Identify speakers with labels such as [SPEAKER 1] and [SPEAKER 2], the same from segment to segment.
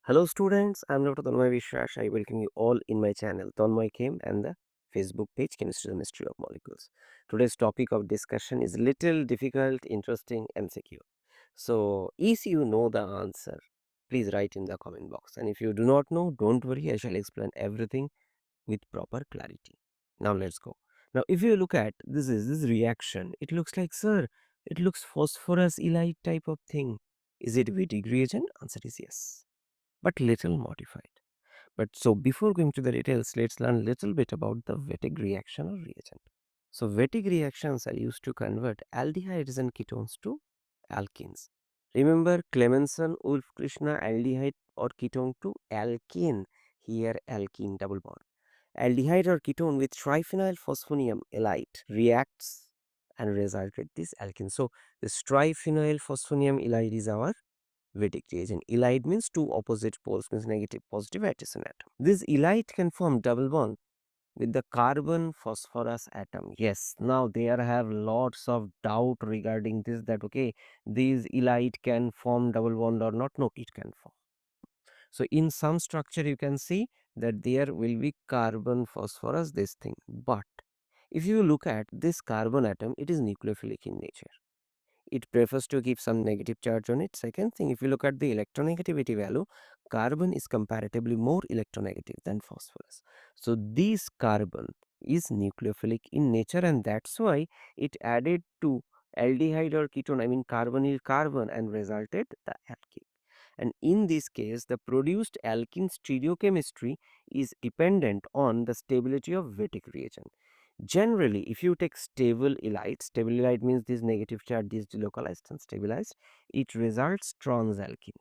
[SPEAKER 1] Hello students, I am Dr. Tanmoy Biswas. I welcome you all in my channel TanmoyChem and the Facebook page Chemistry the Mystery of Molecules. Today's topic of discussion is little difficult, interesting MCQ. So, if you know the answer, please write in the comment box. And if you do not know, don't worry, I shall explain everything with proper clarity. Now let's go. Now, if you look at this reaction, it looks like, sir, it looks phosphorus elite type of thing. Is it Wittig reagent? Answer is yes, but little modified. But so before going to the details, let's learn a little bit about the Wittig reaction or reagent. So Wittig reactions are used to convert aldehydes and ketones to alkenes. Remember Clemenson, Wolf, Krishna aldehyde or ketone to alkene. Here alkene double bond. Aldehyde or ketone with triphenyl phosphonium halide reacts and results with this alkene. So this triphenyl phosphonium halide is our Wittig reagent. Halide means two opposite poles, means negative positive at an atom. This halide can form double bond with the carbon phosphorus atom. Yes, now there have lots of doubt regarding this, that okay, these halide can form double bond or not. No, it can form. So in some structure you can see that there will be carbon phosphorus this thing, but if you look at this carbon atom, it is nucleophilic in nature. It prefers to keep some negative charge on it. Second thing, if you look at the electronegativity value, carbon is comparatively more electronegative than phosphorus. So this carbon is nucleophilic in nature, and that's why it added to aldehyde or ketone, I mean carbonyl carbon, and resulted the alkene. And in this case, the produced alkene stereochemistry is dependent on the stability of Wittig reagent. Generally, if you take stable halide means this negative charge is delocalized and stabilized, it results trans alkene.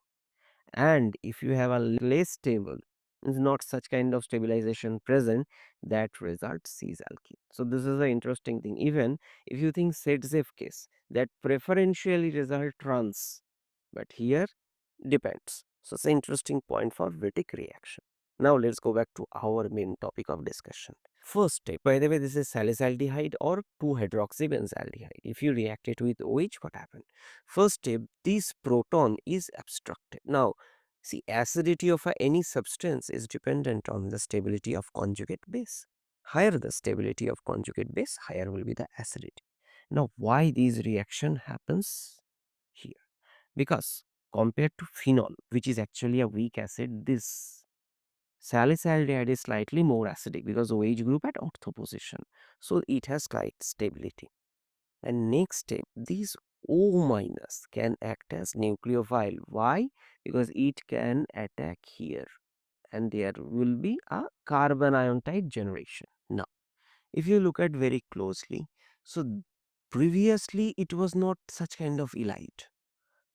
[SPEAKER 1] And if you have a less stable, means not such kind of stabilization present, that results cis alkene. So this is the interesting thing. Even if you think Sedzev case, that preferentially result trans, but here depends. So it's an interesting point for Wittig reaction. Now let's go back to our main topic of discussion. First step, by the way, this is salicylaldehyde or 2-hydroxybenzaldehyde. If you react it with OH, what happened? First step, this proton is abstracted. Now, see, acidity of any substance is dependent on the stability of conjugate base. Higher the stability of conjugate base, higher will be the acidity. Now, why this reaction happens here? Because compared to phenol, which is actually a weak acid, this salicylaldehyde is slightly more acidic because OH group at ortho position. So it has slight stability. And next step, this O minus can act as nucleophile. Why? Because it can attack here and there will be a carbon ion type generation. Now, if you look at very closely, so previously it was not such kind of halide.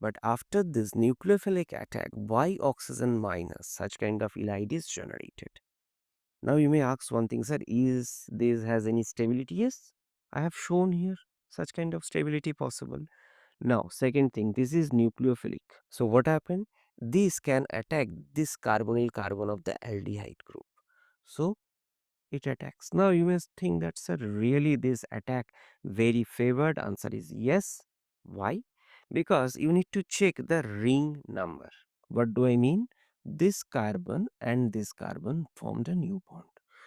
[SPEAKER 1] But after this nucleophilic attack, why oxygen minus such kind of halide is generated? Now you may ask one thing, sir, is this has any stability? Yes, I have shown here such kind of stability possible. Now, second thing, this is nucleophilic. So what happened? This can attack this carbonyl carbon of the aldehyde group. So it attacks. Now you may think that, sir, really this attack very favored? Answer is yes. Why? Because you need to check the ring number. What do I mean? This carbon and this carbon formed a new bond.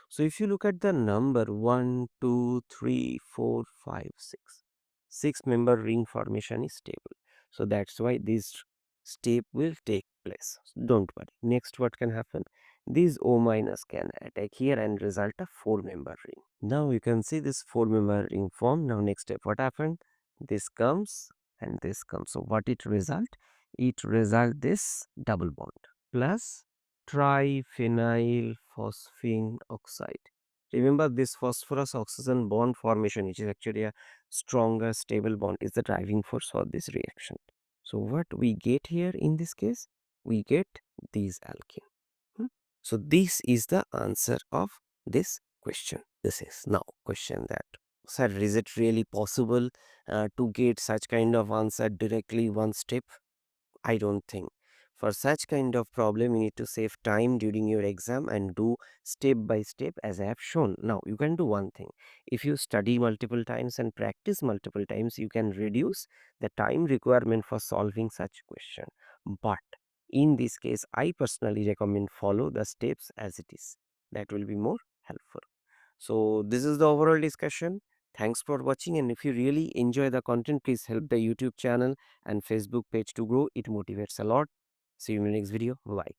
[SPEAKER 1] So if you look at the number 1, 2, 3, 4, 5, 6, 6-member ring formation is stable. So that's why this step will take place. Don't worry. Next, what can happen? This O minus can attack here and result a 4-member ring. Now you can see this 4-member ring form. Now next step, what happened? This comes and this comes. So what it result? It result this double bond plus triphenyl phosphine oxide. Remember this phosphorus oxygen bond formation, which is actually a stronger stable bond, is the driving force for this reaction. So what we get here in this case? We get these alkene. So this is the answer of this question. This is now question that, sir, is it really possible to get such kind of answer directly one step? I don't think. For such kind of problem, you need to save time during your exam and do step by step as I have shown. Now, you can do one thing. If you study multiple times and practice multiple times, you can reduce the time requirement for solving such question. But In this case, I personally recommend follow the steps as it is. That will be more helpful. So this is the overall discussion. Thanks for watching, and if you really enjoy the content, please help the YouTube channel and Facebook page to grow. It motivates a lot. See you in the next video. Bye.